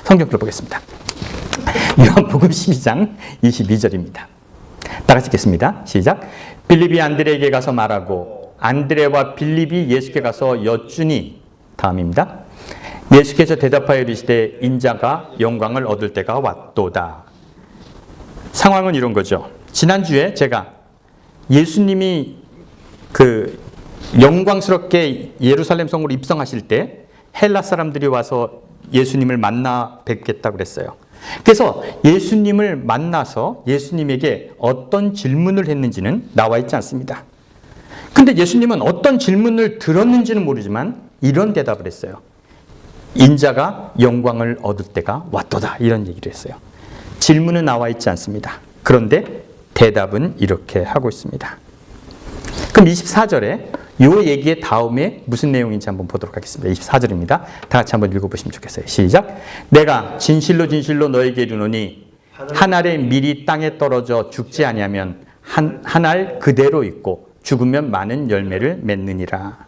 성경을 보겠습니다. 요한복음 12장 22절입니다. 다 같이 읽겠습니다. 시작. 빌립이 안드레에게 가서 말하고 안드레와 빌립이 예수께 가서 여쭈니, 다음입니다. 예수께서 대답하여 이르시되 인자가 영광을 얻을 때가 왔도다. 상황은 이런 거죠. 지난주에 제가 예수님이 영광스럽게 예루살렘 성으로 입성하실 때 헬라 사람들이 와서 예수님을 만나 뵙겠다고 그랬어요. 그래서 예수님을 만나서 예수님에게 어떤 질문을 했는지는 나와 있지 않습니다. 근데 예수님은 어떤 질문을 들었는지는 모르지만 이런 대답을 했어요. 인자가 영광을 얻을 때가 왔도다. 이런 얘기를 했어요. 질문은 나와 있지 않습니다. 그런데 대답은 이렇게 하고 있습니다. 그럼 24절에 이 얘기의 다음에 무슨 내용인지 한번 보도록 하겠습니다. 24절입니다. 다 같이 한번 읽어보시면 좋겠어요. 시작. 내가 진실로 진실로 너에게 이르노니 한 알의 밀이 땅에 떨어져 죽지 아니하면 한 알 그대로 있고 죽으면 많은 열매를 맺느니라.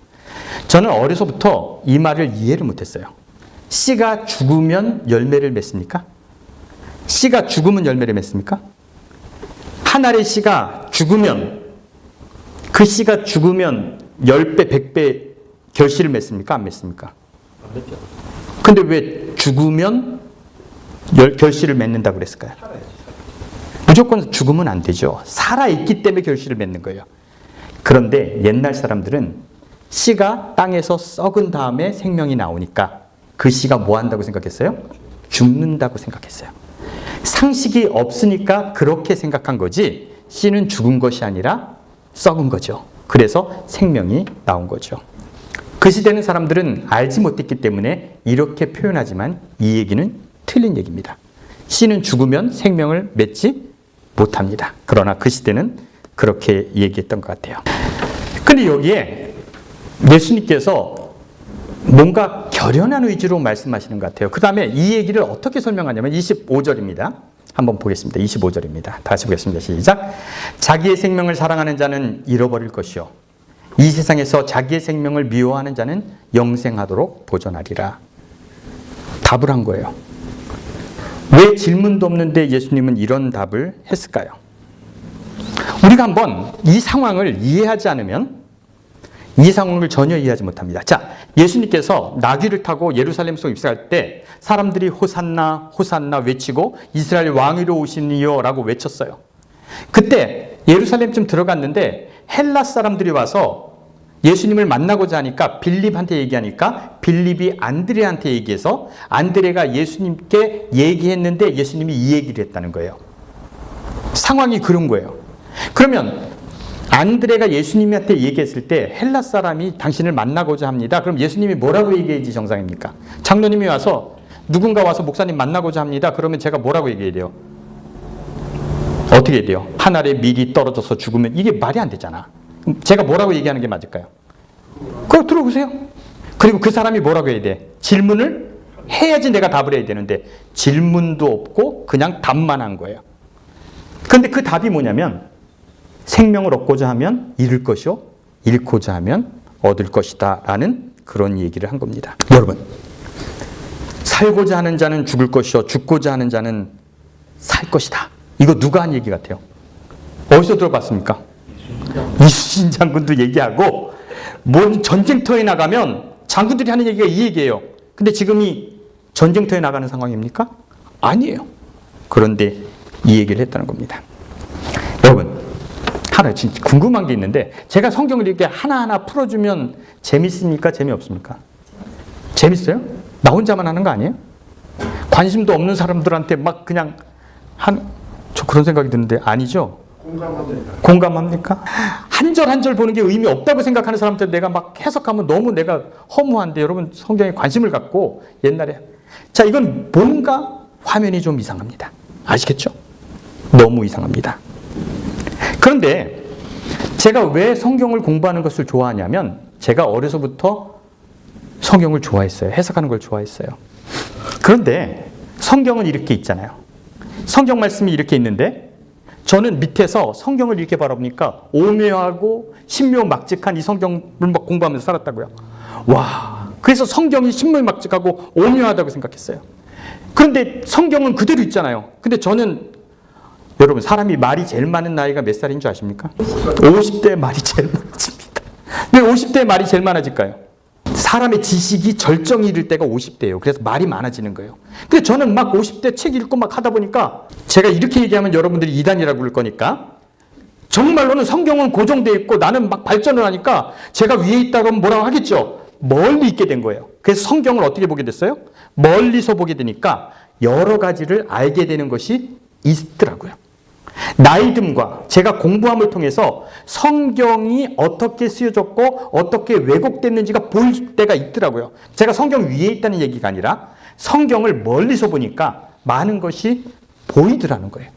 저는 어려서부터 이 말을 이해를 못했어요. 씨가 죽으면 열매를 맺습니까? 씨가 죽으면 열매를 맺습니까? 한 알의 씨가 죽으면, 그 씨가 죽으면 10배, 100배 결실을 맺습니까? 안 맺습니까? 안 맺죠. 근데 왜 죽으면 결실을 맺는다고 그랬을까요? 무조건 죽으면 안 되죠. 살아있기 때문에 결실을 맺는 거예요. 그런데 옛날 사람들은 씨가 땅에서 썩은 다음에 생명이 나오니까 그 씨가 뭐 한다고 생각했어요? 죽는다고 생각했어요. 상식이 없으니까 그렇게 생각한 거지, 씨는 죽은 것이 아니라 썩은 거죠. 그래서 생명이 나온 거죠. 그 시대는 사람들은 알지 못했기 때문에 이렇게 표현하지만 이 얘기는 틀린 얘기입니다. 씨는 죽으면 생명을 맺지 못합니다. 그러나 그 시대는 그렇게 얘기했던 것 같아요. 근데 여기에 예수님께서 뭔가 결연한 의지로 말씀하시는 것 같아요. 그 다음에 이 얘기를 어떻게 설명하냐면 25절입니다. 한번 보겠습니다. 25절입니다. 다시 보겠습니다. 시작. 자기의 생명을 사랑하는 자는 잃어버릴 것이요 이 세상에서 자기의 생명을 미워하는 자는 영생하도록 보존하리라. 답을 한 거예요. 왜 질문도 없는데 예수님은 이런 답을 했을까요? 우리가 한번 이 상황을 이해하지 않으면 이 상황을 전혀 이해하지 못합니다. 자, 예수님께서 나귀를 타고 예루살렘 속 입성할 때 사람들이 호산나 호산나 외치고 이스라엘 왕위로 오시니요 라고 외쳤어요. 그때 예루살렘쯤 들어갔는데 헬라 사람들이 와서 예수님을 만나고자 하니까 빌립한테 얘기하니까 빌립이 안드레한테 얘기해서 안드레가 예수님께 얘기했는데 예수님이 이 얘기를 했다는 거예요. 상황이 그런 거예요. 그러면 안드레가 예수님한테 얘기했을 때 헬라 사람이 당신을 만나고자 합니다. 그럼 예수님이 뭐라고 얘기해야지 정상입니까? 장로님이 와서 누군가 와서 목사님 만나고자 합니다. 그러면 제가 뭐라고 얘기해야 돼요? 어떻게 해야 돼요? 한 알의 밀이 떨어져서 죽으면 이게 말이 안 되잖아. 제가 뭐라고 얘기하는 게 맞을까요? 그거 들어보세요. 그리고 그 사람이 뭐라고 해야 돼? 질문을 해야지 내가 답을 해야 되는데 질문도 없고 그냥 답만 한 거예요. 그런데 그 답이 뭐냐면 생명을 얻고자 하면 잃을 것이요 잃고자 하면 얻을 것이다 라는 그런 얘기를 한 겁니다. 여러분, 살고자 하는 자는 죽을 것이요 죽고자 하는 자는 살 것이다. 이거 누가 한 얘기 같아요? 어디서 들어봤습니까? 이순신 장군도 얘기하고, 뭔 전쟁터에 나가면 장군들이 하는 얘기가 이 얘기예요. 근데 지금이 전쟁터에 나가는 상황입니까? 아니에요. 그런데 이 얘기를 했다는 겁니다. 여러분, 하나 진짜 궁금한 게 있는데, 제가 성경을 이렇게 하나하나 풀어주면 재밌습니까? 재미없습니까? 재밌어요? 나 혼자만 하는 거 아니에요? 관심도 없는 사람들한테 막 그냥 저 그런 생각이 드는데 아니죠? 공감합니까? 한 절 한 절 보는 게 의미 없다고 생각하는 사람들 내가 막 해석하면 너무 내가 허무한데, 여러분 성경에 관심을 갖고 옛날에, 자, 이건 뭔가 화면이 좀 이상합니다. 아시겠죠? 너무 이상합니다. 그런데 제가 왜 성경을 공부하는 것을 좋아하냐면, 제가 어려서부터 성경을 좋아했어요. 해석하는 걸 좋아했어요. 그런데 성경은 이렇게 있잖아요. 성경 말씀이 이렇게 있는데 저는 밑에서 성경을 이렇게 바라보니까 오묘하고 신묘막직한 이 성경을 막 공부하면서 살았다고요. 와, 그래서 성경이 신묘막직하고 오묘하다고 생각했어요. 그런데 성경은 그대로 있잖아요. 근데 저는 여러분 사람이 말이 제일 많은 나이가 몇 살인 줄 아십니까? 50대에 말이 제일 많아집니다. 왜 50대에 말이 제일 많아질까요? 사람의 지식이 절정이 이를 때가 50대예요. 그래서 말이 많아지는 거예요. 근데 저는 막 50대 책 읽고 막 하다 보니까 제가 이렇게 얘기하면 여러분들이 이단이라고 그럴 거니까 정말로는 성경은 고정되어 있고 나는 막 발전을 하니까 제가 위에 있다고 하면 뭐라고 하겠죠? 멀리 있게 된 거예요. 그래서 성경을 어떻게 보게 됐어요? 멀리서 보게 되니까 여러 가지를 알게 되는 것이 있더라고요. 나이 듦과 제가 공부함을 통해서 성경이 어떻게 쓰여졌고 어떻게 왜곡됐는지가 보일 때가 있더라고요. 제가 성경 위에 있다는 얘기가 아니라 성경을 멀리서 보니까 많은 것이 보이더라는 거예요.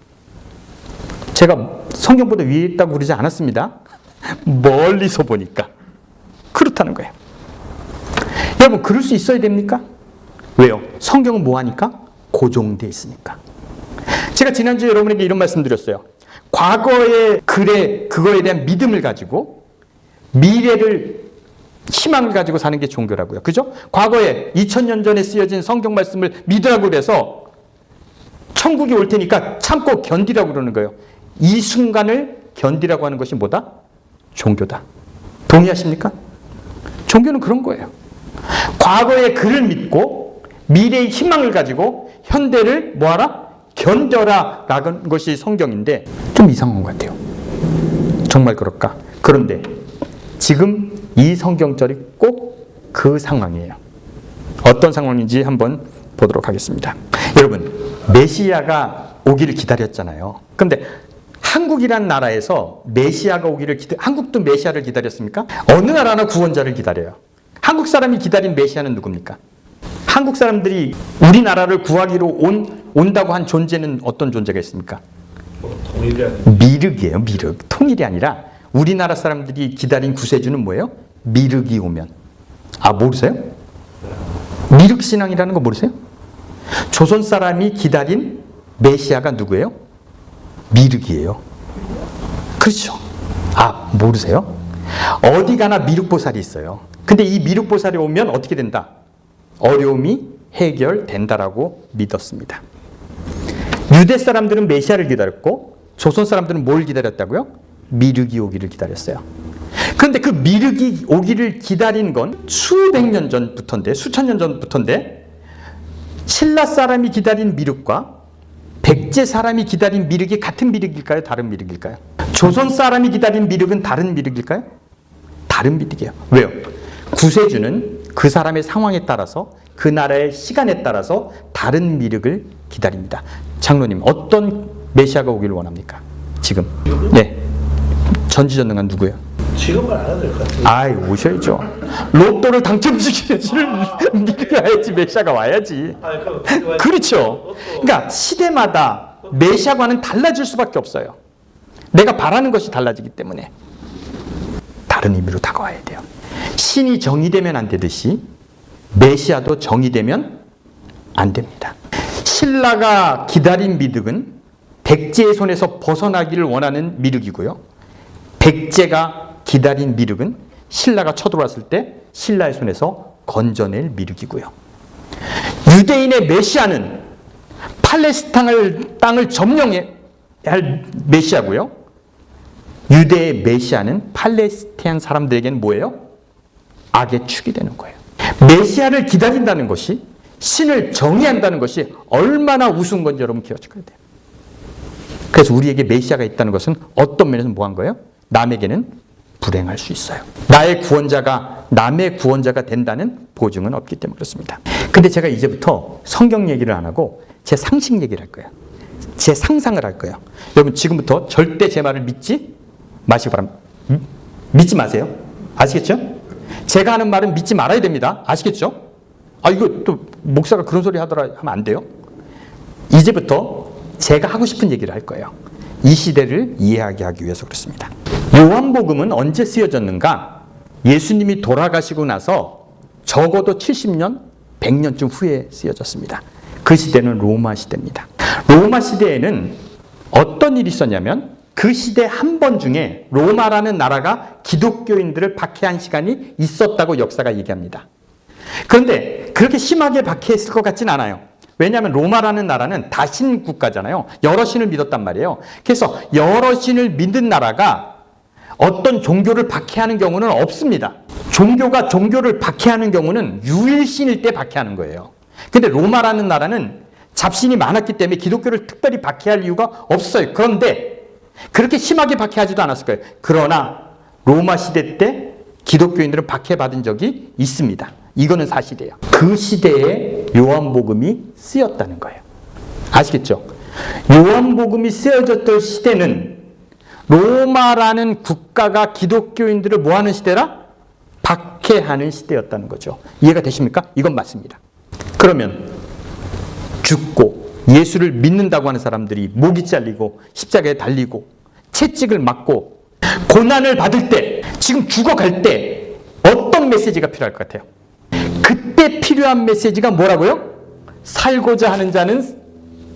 제가 성경보다 위에 있다고 그러지 않았습니다. 멀리서 보니까 그렇다는 거예요. 여러분 그럴 수 있어야 됩니까? 왜요? 성경은 뭐하니까? 고정되어 있으니까. 제가 지난주에 여러분에게 이런 말씀 드렸어요. 과거의 글에 그거에 대한 믿음을 가지고 미래를 희망을 가지고 사는 게 종교라고요. 그죠? 과거에 2000년 전에 쓰여진 성경 말씀을 믿으라고 그래서 천국이 올 테니까 참고 견디라고 그러는 거예요. 이 순간을 견디라고 하는 것이 뭐다? 종교다. 동의하십니까? 종교는 그런 거예요. 과거의 글을 믿고 미래의 희망을 가지고 현대를 뭐하라? 견뎌라 라는 것이 성경인데 좀 이상한 것 같아요. 정말 그럴까? 그런데 지금 이 성경절이 꼭 그 상황이에요. 어떤 상황인지 한번 보도록 하겠습니다. 여러분 메시아가 오기를 기다렸잖아요. 그런데 한국이란 나라에서 메시아가 오기를 한국도 메시아를 기다렸습니까? 어느 나라나 구원자를 기다려요. 한국 사람이 기다린 메시아는 누굽니까? 한국 사람들이 우리나라를 구하기로 온다고 한 존재는 어떤 존재가 있습니까? 통일이 아니라 미륵이에요. 미륵. 통일이 아니라 우리나라 사람들이 기다린 구세주는 뭐예요? 미륵이 오면. 아 모르세요? 미륵 신앙이라는 거 모르세요? 조선 사람이 기다린 메시아가 누구예요? 미륵이에요. 그렇죠. 아 모르세요? 어디 가나 미륵보살이 있어요. 근데 이 미륵보살이 오면 어떻게 된다? 어려움이 해결된다라고 믿었습니다. 유대 사람들은 메시아를 기다렸고 조선 사람들은 뭘 기다렸다고요? 미륵이 오기를 기다렸어요. 그런데 그 미륵이 오기를 기다린 건 수백 년 전부터인데, 수천 년 전부터인데 신라 사람이 기다린 미륵과 백제 사람이 기다린 미륵이 같은 미륵일까요? 다른 미륵일까요? 조선 사람이 기다린 미륵은 다른 미륵일까요? 다른 미륵이에요. 왜요? 구세주는 그 사람의 상황에 따라서 그 나라의 시간에 따라서 다른 미륵을 기다립니다. 장로님 어떤 메시아가 오기를 원합니까? 지금. 네. 전지전능한 누구예요? 지금 말 안 해도 될 것 같아요. 아이 오셔야죠. 로또를 당첨시켜야지 미륵이 와야지 메시아가 와야지. 아니, 그럼 그렇죠. 그러니까 시대마다 메시아과는 달라질 수밖에 없어요. 내가 바라는 것이 달라지기 때문에 다른 의미로 다가와야 돼요. 신이 정의되면 안 되듯이 메시아도 정의되면 안 됩니다. 신라가 기다린 미륵은 백제의 손에서 벗어나기를 원하는 미륵이고요. 백제가 기다린 미륵은 신라가 쳐들어왔을 때 신라의 손에서 건져낼 미륵이고요. 유대인의 메시아는 팔레스타인 땅을 점령해야 할 메시아고요. 유대의 메시아는 팔레스타인 사람들에게는 뭐예요? 악의 축이 되는 거예요. 메시아를 기다린다는 것이 신을 정의한다는 것이 얼마나 우스운 건지 여러분 기억하셔야 돼요. 그래서 우리에게 메시아가 있다는 것은 어떤 면에서 뭐한 거예요? 남에게는 불행할 수 있어요. 나의 구원자가 남의 구원자가 된다는 보증은 없기 때문에 그렇습니다. 근데 제가 이제부터 성경 얘기를 안 하고 제 상식 얘기를 할 거예요. 제 상상을 할 거예요. 여러분 지금부터 절대 제 말을 믿지 마시기 바랍니다. 믿지 마세요. 아시겠죠? 제가 하는 말은 믿지 말아야 됩니다. 아시겠죠? 아 이거 또 목사가 그런 소리 하더라 하면 안 돼요. 이제부터 제가 하고 싶은 얘기를 할 거예요. 이 시대를 이해하게 하기 위해서 그렇습니다. 요한복음은 언제 쓰여졌는가? 예수님이 돌아가시고 나서 적어도 70년, 100년쯤 후에 쓰여졌습니다. 그 시대는 로마 시대입니다. 로마 시대에는 어떤 일이 있었냐면 그 시대 한 번 중에 로마라는 나라가 기독교인들을 박해한 시간이 있었다고 역사가 얘기합니다. 그런데 그렇게 심하게 박해했을 것 같진 않아요. 왜냐하면 로마라는 나라는 다신 국가잖아요. 여러 신을 믿었단 말이에요. 그래서 여러 신을 믿는 나라가 어떤 종교를 박해하는 경우는 없습니다. 종교가 종교를 박해하는 경우는 유일신일 때 박해하는 거예요. 근데 로마라는 나라는 잡신이 많았기 때문에 기독교를 특별히 박해할 이유가 없어요. 그런데 그렇게 심하게 박해하지도 않았을 거예요. 그러나 로마 시대 때 기독교인들은 박해받은 적이 있습니다. 이거는 사실이에요. 그 시대에 요한복음이 쓰였다는 거예요. 아시겠죠? 요한복음이 쓰여졌던 시대는 로마라는 국가가 기독교인들을 뭐하는 시대라? 박해하는 시대였다는 거죠. 이해가 되십니까? 이건 맞습니다. 그러면 죽고 예수를 믿는다고 하는 사람들이 목이 잘리고 십자가에 달리고 채찍을 맞고 고난을 받을 때, 지금 죽어갈 때 어떤 메시지가 필요할 것 같아요? 그때 필요한 메시지가 뭐라고요? 살고자 하는 자는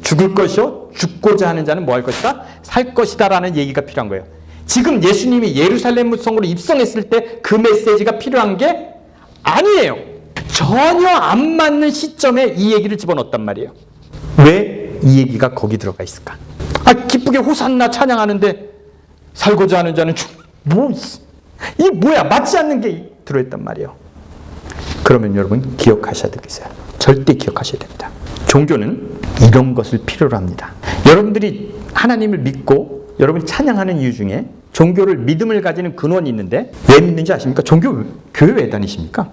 죽을 것이요, 죽고자 하는 자는 뭐 할 것이다? 살 것이다 라는 얘기가 필요한 거예요. 지금 예수님이 예루살렘 성으로 입성했을 때 그 메시지가 필요한 게 아니에요. 전혀 안 맞는 시점에 이 얘기를 집어넣었단 말이에요. 왜 이 얘기가 거기 들어가 있을까? 기쁘게 호산나 찬양하는데 살고자 하는 자는 이 뭐야? 맞지 않는 게 들어있단 말이에요. 그러면 여러분 기억하셔야 되겠어요. 절대 기억하셔야 됩니다. 종교는 이런 것을 필요로 합니다. 여러분들이 하나님을 믿고 여러분이 찬양하는 이유 중에 종교를 믿음을 가지는 근원이 있는데 왜 믿는지 아십니까? 교회 왜 다니십니까?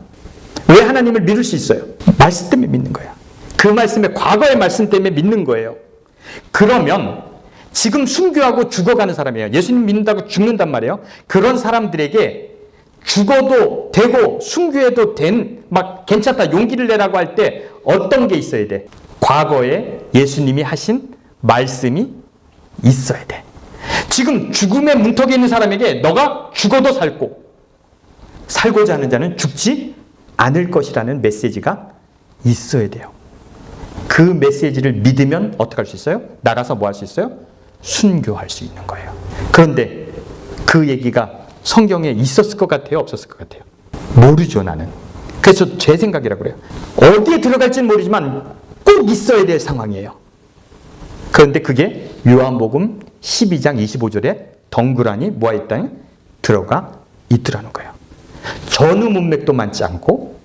왜 하나님을 믿을 수 있어요? 말씀 때문에 믿는 거예요. 그 말씀의 과거의 말씀 때문에 믿는 거예요. 그러면 지금 순교하고 죽어가는 사람이에요. 예수님 믿는다고 죽는단 말이에요. 그런 사람들에게 죽어도 되고 순교해도 막 괜찮다 용기를 내라고 할 때 어떤 게 있어야 돼? 과거에 예수님이 하신 말씀이 있어야 돼. 지금 죽음의 문턱에 있는 사람에게 너가 죽어도 살고자 하는 자는 죽지 않을 것이라는 메시지가 있어야 돼요. 그 메시지를 믿으면 어떻게 할 수 있어요? 나가서 뭐 할 수 있어요? 순교할 수 있는 거예요. 그런데 그 얘기가 성경에 있었을 것 같아요? 없었을 것 같아요? 모르죠, 나는. 그래서 제 생각이라고 그래요. 어디에 들어갈지는 모르지만 꼭 있어야 될 상황이에요. 그런데 그게 요한복음 12장 25절에 덩그러니 뭐가 있다? 들어가 있더라는 거예요. 전후 문맥도 맞지 않고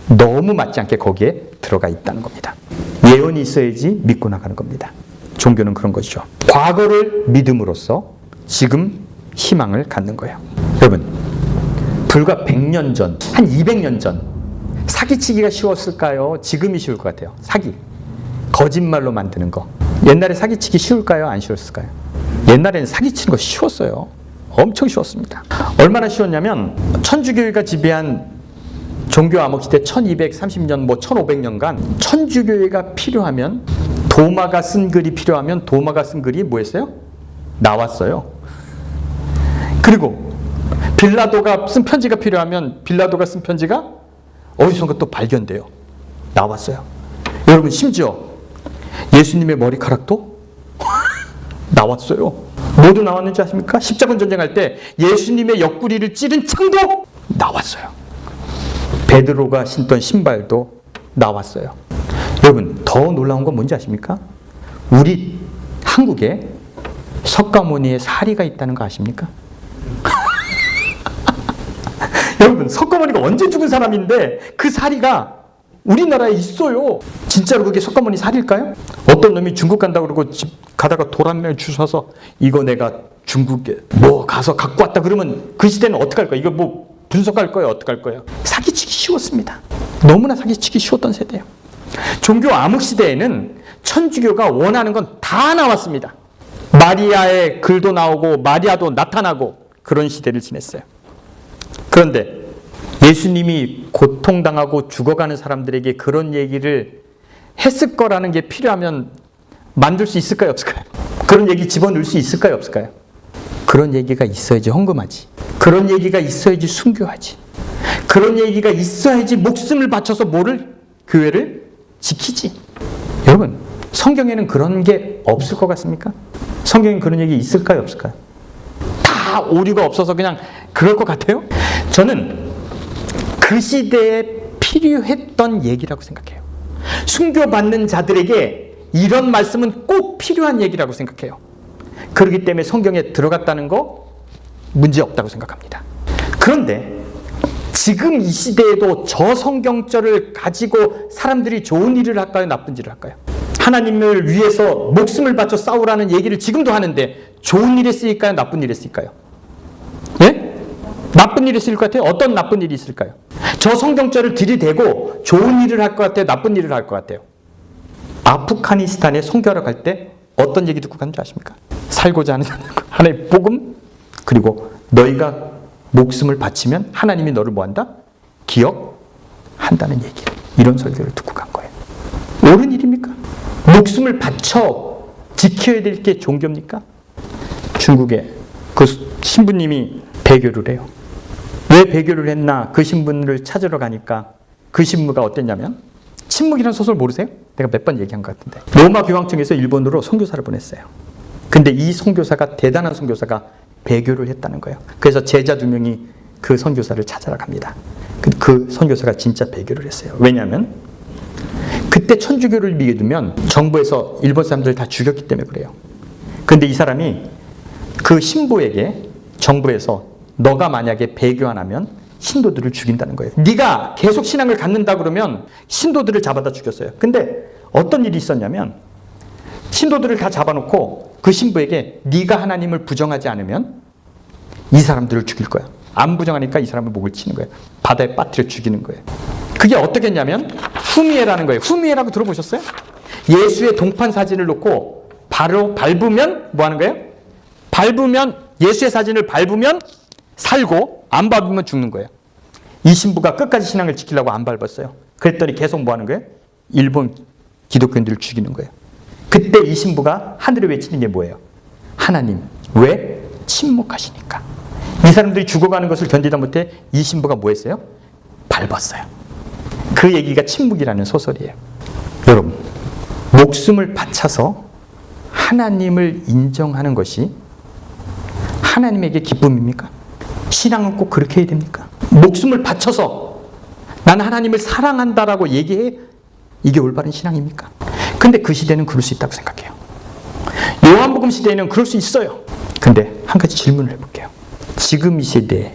너무 맞지 않게 거기에 들어가 있다는 겁니다. 예언이 있어야지 믿고 나가는 겁니다. 종교는 그런 것이죠. 과거를 믿음으로써 지금 희망을 갖는 거예요. 여러분, 불과 100년 전, 한 200년 전 사기치기가 쉬웠을까요? 지금이 쉬울 것 같아요. 사기. 거짓말로 만드는 거. 옛날에 사기치기 쉬울까요? 안 쉬웠을까요? 옛날에는 사기치는 거 쉬웠어요. 엄청 쉬웠습니다. 얼마나 쉬웠냐면 천주교회가 지배한 종교 암흑 시대 1230년, 1500년간 천주교회가 필요하면 도마가 쓴 글이 필요하면 도마가 쓴 글이 뭐였어요? 나왔어요. 그리고 빌라도가 쓴 편지가 필요하면 빌라도가 쓴 편지가 어디선가 또 발견돼요. 나왔어요. 여러분 심지어 예수님의 머리카락도 나왔어요. 모두 나왔는지 아십니까? 십자군 전쟁할 때 예수님의 옆구리를 찌른 창도 나왔어요. 베드로가 신던 신발도 나왔어요. 여러분 더 놀라운 건 뭔지 아십니까? 우리 한국에 석가모니의 사리가 있다는 거 아십니까? 여러분 석가모니가 언제 죽은 사람인데 그 사리가 우리나라에 있어요. 진짜로 그게 석가모니 사리일까요? 어떤 놈이 중국 간다고 그러고 집 가다가 돌 한 명 주워서 이거 내가 중국에 가서 갖고 왔다 그러면 그 시대는 어떡할 거야? 이거 분석할 거예요? 어떡할 거예요? 사기치기 쉬웠습니다. 너무나 사기치기 쉬웠던 세대예요. 종교 암흑 시대에는 천주교가 원하는 건 다 나왔습니다. 마리아의 글도 나오고 마리아도 나타나고 그런 시대를 지냈어요. 그런데 예수님이 고통당하고 죽어가는 사람들에게 그런 얘기를 했을 거라는 게 필요하면 만들 수 있을까요? 없을까요? 그런 얘기 집어넣을 수 있을까요? 없을까요? 그런 얘기가 있어야지 헌금하지. 그런 얘기가 있어야지 순교하지. 그런 얘기가 있어야지 목숨을 바쳐서 교회를 지키지. 여러분 성경에는 그런 게 없을 것 같습니까? 성경에 그런 얘기 있을까요? 없을까요? 다 오류가 없어서 그냥 그럴 것 같아요? 저는 그 시대에 필요했던 얘기라고 생각해요. 순교받는 자들에게 이런 말씀은 꼭 필요한 얘기라고 생각해요. 그렇기 때문에 성경에 들어갔다는 거 문제 없다고 생각합니다. 그런데 지금 이 시대에도 저 성경절을 가지고 사람들이 좋은 일을 할까요? 나쁜 일을 할까요? 하나님을 위해서 목숨을 바쳐 싸우라는 얘기를 지금도 하는데 좋은 일에 쓰일까요? 나쁜 일에 쓰일까요? 예? 나쁜 일에 쓰일 것 같아요? 어떤 나쁜 일이 있을까요? 저 성경절을 들이대고 좋은 일을 할 것 같아요? 나쁜 일을 할 것 같아요? 아프가니스탄에 선교하러 갈 때 어떤 얘기 듣고 가는 줄 아십니까? 살고자 하는 하나님의 복음, 그리고 너희가 목숨을 바치면 하나님이 너를 뭐한다? 기억한다는 얘기. 이런 설교를 듣고 간 거예요. 옳은 일입니까? 목숨을 바쳐 지켜야 될 게 종교입니까? 중국에 그 신부님이 배교를 해요. 왜 배교를 했나? 그 신부를 찾으러 가니까 그 신부가 어땠냐면, 침묵이라는 소설 모르세요? 내가 몇 번 얘기한 것 같은데, 로마 교황청에서 일본으로 선교사를 보냈어요. 근데 이 선교사가, 대단한 선교사가 배교를 했다는 거예요. 그래서 제자 2명이 그 선교사를 찾아라 갑니다. 그 선교사가 진짜 배교를 했어요. 왜냐하면 그때 천주교를 믿으면 정부에서 일본 사람들 다 죽였기 때문에 그래요. 근데 이 사람이 그 신부에게 정부에서 너가 만약에 배교 안 하면 신도들을 죽인다는 거예요. 네가 계속 신앙을 갖는다 그러면 신도들을 잡아다 죽였어요. 근데 어떤 일이 있었냐면, 신도들을 다 잡아놓고 그 신부에게 네가 하나님을 부정하지 않으면 이 사람들을 죽일 거야. 안 부정하니까 이 사람을 목을 치는 거예요. 바다에 빠뜨려 죽이는 거예요. 그게 어떻게 했냐면 후미에라는 거예요. 후미에라고 들어보셨어요? 예수의 동판 사진을 놓고 바로 밟으면 뭐 하는 거예요? 밟으면, 예수의 사진을 밟으면 살고 안 밟으면 죽는 거예요. 이 신부가 끝까지 신앙을 지키려고 안 밟았어요. 그랬더니 계속 뭐 하는 거예요? 일본 기독교인들을 죽이는 거예요. 그때 이 신부가 하늘에 외치는 게 뭐예요? 하나님, 왜 침묵하시니까? 이 사람들이 죽어가는 것을 견디다 못해 이 신부가 뭐 했어요? 밟았어요. 그 얘기가 침묵이라는 소설이에요. 여러분, 목숨을 바쳐서 하나님을 인정하는 것이 하나님에게 기쁨입니까? 신앙은 꼭 그렇게 해야 됩니까? 목숨을 바쳐서 나는 하나님을 사랑한다라고 얘기해, 이게 올바른 신앙입니까? 근데 그 시대는 그럴 수 있다고 생각해요. 요한복음 시대에는 그럴 수 있어요. 근데 한 가지 질문을 해볼게요. 지금 이 시대에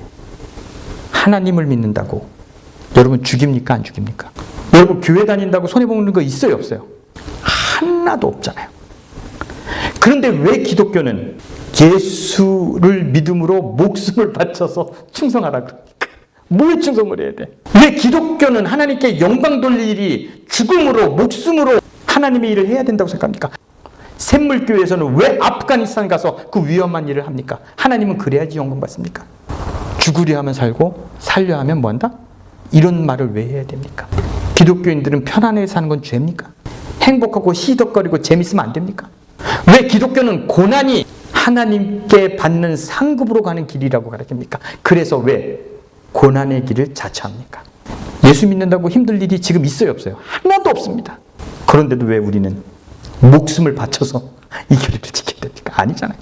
하나님을 믿는다고 여러분 죽입니까? 안 죽입니까? 여러분 교회 다닌다고 손해보는 거 있어요? 없어요? 하나도 없잖아요. 그런데 왜 기독교는 예수를 믿음으로 목숨을 바쳐서 충성하라 그럽니까? 뭐에 충성을 해야 돼? 왜 기독교는 하나님께 영광 돌릴 일이 죽음으로, 목숨으로 하나님의 일을 해야 된다고 생각합니까? 샘물교회에서는 왜 아프가니스탄 가서 그 위험한 일을 합니까? 하나님은 그래야지 영광 받습니까? 죽으려 하면 살고 살려 하면 뭐한다? 이런 말을 왜 해야 됩니까? 기독교인들은 편안하게 사는 건 죄입니까? 행복하고 시덕거리고 재밌으면 안 됩니까? 왜 기독교는 고난이 하나님께 받는 상급으로 가는 길이라고 가르칩니까? 그래서 왜 고난의 길을 자처합니까? 예수 믿는다고 힘들 일이 지금 있어요? 없어요? 하나도 없습니다. 그런데도 왜 우리는 목숨을 바쳐서 이 교리를 지켜야 됩니까? 아니잖아요.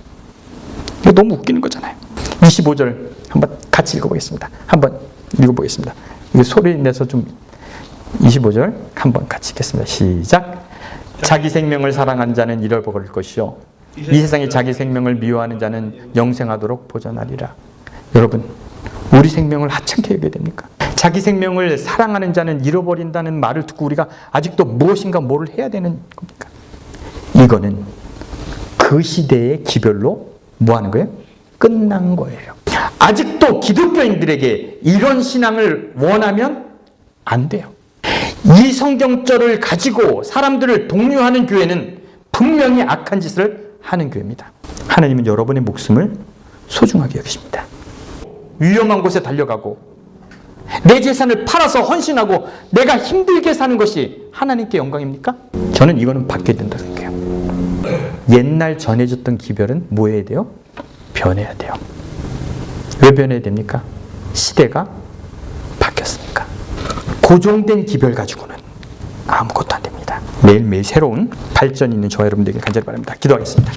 이거 너무 웃기는 거잖아요. 25절 한번 같이 읽어보겠습니다. 한번 읽어보겠습니다. 이거 소리 내서 좀 25절 한번 같이 읽겠습니다. 시작. 자기 생명을 사랑하는 자는 잃어버릴 것이요 이 세상에 자기 생명을 미워하는 자는 영생하도록 보존하리라. 여러분, 우리 생명을 하찮게 여겨야 됩니까? 자기 생명을 사랑하는 자는 잃어버린다는 말을 듣고 우리가 아직도 무엇인가 뭐를 해야 되는 겁니까? 이거는 그 시대의 기별로 뭐 하는 거예요? 끝난 거예요. 아직도 기독교인들에게 이런 신앙을 원하면 안 돼요. 이 성경절을 가지고 사람들을 독려하는 교회는 분명히 악한 짓을 하는 교회입니다. 하나님은 여러분의 목숨을 소중하게 여기십니다. 위험한 곳에 달려가고 내 재산을 팔아서 헌신하고 내가 힘들게 사는 것이 하나님께 영광입니까? 저는 이거는 바뀌어야 된다고 생각해요. 옛날 전해졌던 기별은 뭐 해야 돼요? 변해야 돼요. 왜 변해야 됩니까? 시대가 바뀌었으니까. 고정된 기별 가지고는 아무것도 안 됩니다. 매일매일 새로운 발전 있는 저와 여러분들에게 간절히 바랍니다. 기도하겠습니다.